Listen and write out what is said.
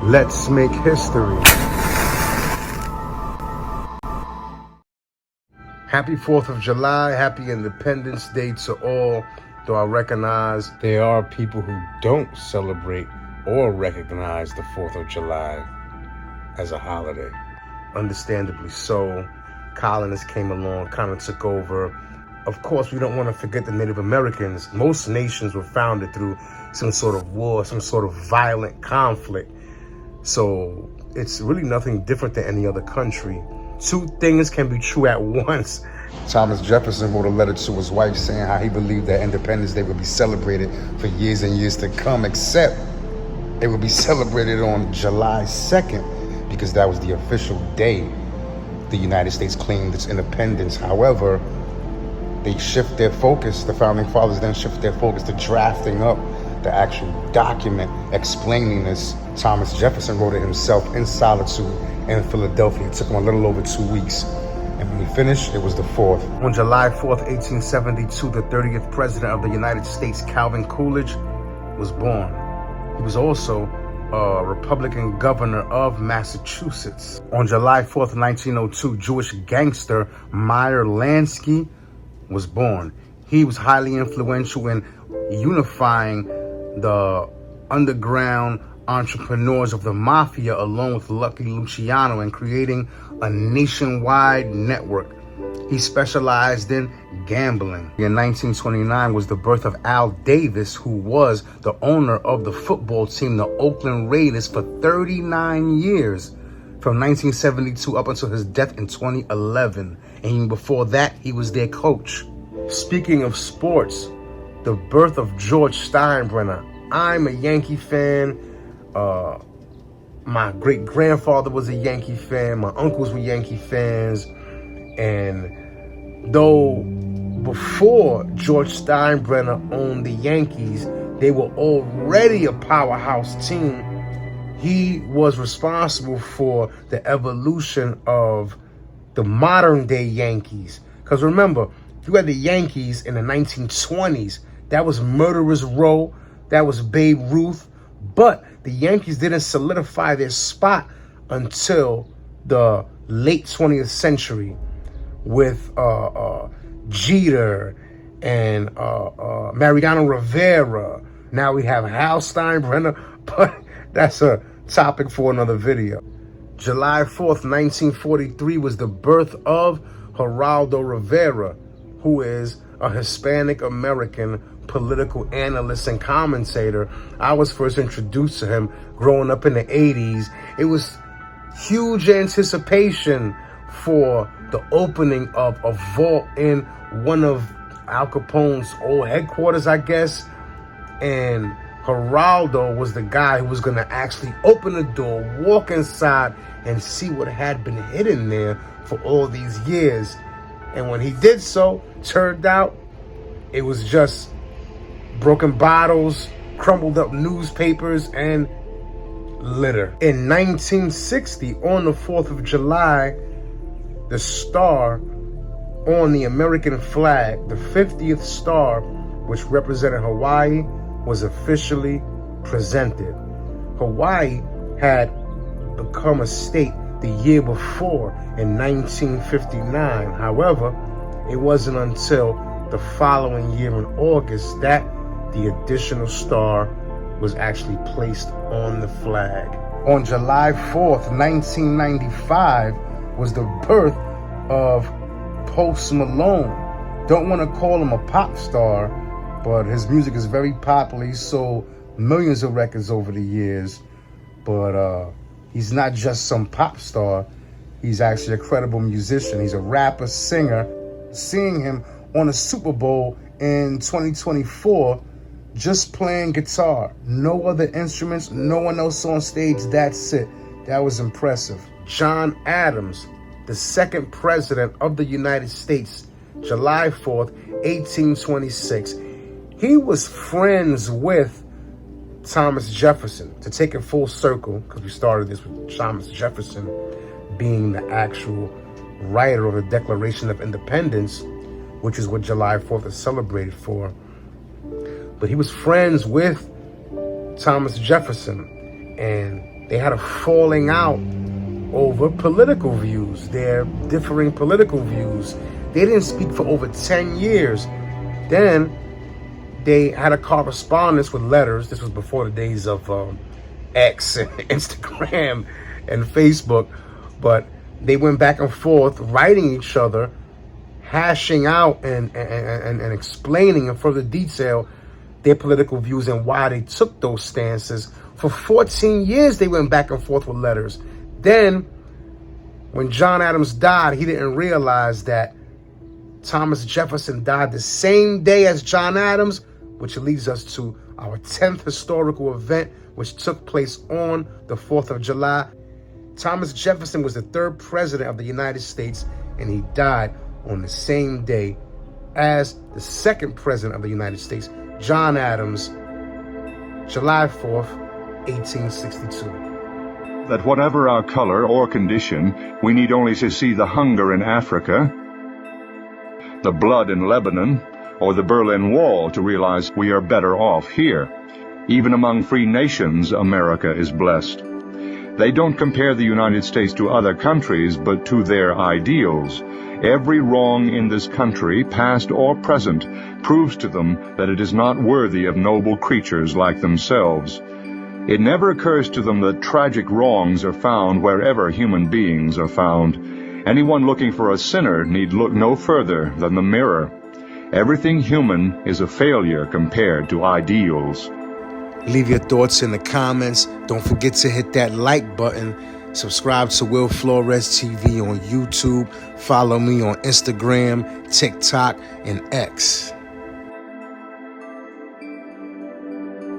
Let's make history. Happy 4th of July, happy Independence Day to all. Though I recognize there are people who don't celebrate or recognize the 4th of July as a holiday. Understandably so. Colonists came along, kind of took over. Of course, we don't want to forget the Native Americans. Most nations were founded through some sort of war, some sort of violent conflict. So it's really nothing different than any other country. Two things can be true at once. Thomas Jefferson wrote a letter to his wife saying how he believed that Independence Day would be celebrated for years and years to come, except it would be celebrated on July 2nd because that was the official day the United States claimed its independence. However, they shift their focus, the founding fathers then shift their focus to drafting up the actual document explaining this. Thomas Jefferson wrote it himself in solitude in Philadelphia. It took him a little over 2 weeks. And when he finished, it was the 4th. On July 4th, 1872, the 30th president of the United States, Calvin Coolidge, was born. He was also a Republican governor of Massachusetts. On July 4th, 1902, Jewish gangster Meyer Lansky was born. He was highly influential in unifying the underground entrepreneurs of the mafia along with Lucky Luciano and creating a nationwide network. He specialized in gambling. In 1929 was the birth of Al Davis, who was the owner of the football team, the Oakland Raiders, for 39 years, from 1972 up until his death in 2011. And even before that, he was their coach. Speaking of sports, the birth of George Steinbrenner. I'm a Yankee fan. My great-grandfather was a Yankee fan. My uncles were Yankee fans. And though before George Steinbrenner owned the Yankees, they were already a powerhouse team. He was responsible for the evolution of the modern-day Yankees. Because remember, you had the Yankees in the 1920s. That was Murderers Row. That was Babe Ruth. But the Yankees didn't solidify their spot until the late 20th century with Jeter and Mariano Rivera. Now we have Hal Steinbrenner, but that's a topic for another video. July 4th, 1943 was the birth of Geraldo Rivera, who is a Hispanic American political analyst and commentator. I was first introduced to him growing up in the 80s. It was huge anticipation for the opening of a vault in one of Al Capone's old headquarters, I guess. And Geraldo was the guy who was going to actually open the door, walk inside, and see what had been hidden there for all these years. And when he did so, turned out it was just broken bottles, crumbled up newspapers, and litter. In 1960, on the 4th of July, the star on the American flag, the 50th star, which represented Hawaii, was officially presented. Hawaii had become a state the year before in 1959. However, it wasn't until the following year in August that the additional star was actually placed on the flag. On July 4th, 1995 was the birth of Post Malone. Don't want to call him a pop star, but his music is very popular. He sold millions of records over the years, but he's not just some pop star. He's actually a credible musician. He's a rapper, singer. Seeing him on a Super Bowl in 2024, just playing guitar, no other instruments, no one else on stage, that's it. That was impressive. John Adams, the second president of the United States, July 4th, 1826. He was friends with Thomas Jefferson. To take it full circle, because we started this with Thomas Jefferson being the actual writer of the Declaration of Independence, which is what July 4th is celebrated for. But he was friends with Thomas Jefferson, and they had a falling out over political views, their differing political views. They didn't speak for over 10 years. Then they had a correspondence with letters. This was before the days of X and Instagram and Facebook. But they went back and forth, writing each other, hashing out and explaining in further detail their political views and why they took those stances. For 14 years, they went back and forth with letters. Then, when John Adams died, he didn't realize that Thomas Jefferson died the same day as John Adams, which leads us to our 10th historical event, which took place on the 4th of July. Thomas Jefferson was the 3rd president of the United States, and he died on the same day as the 2nd president of the United States, John Adams, July 4th, 1862. That whatever our color or condition, we need only to see the hunger in Africa, the blood in Lebanon, or the Berlin Wall to realize we are better off here. Even among free nations, America is blessed. They don't compare the United States to other countries, but to their ideals. Every wrong in this country, past or present, proves to them that it is not worthy of noble creatures like themselves. It never occurs to them that tragic wrongs are found wherever human beings are found. Anyone looking for a sinner need look no further than the mirror. Everything human is a failure compared to ideals. Leave your thoughts in the comments. Don't forget to hit that like button. Subscribe to Will Flores TV on YouTube. Follow me on Instagram, TikTok, and X.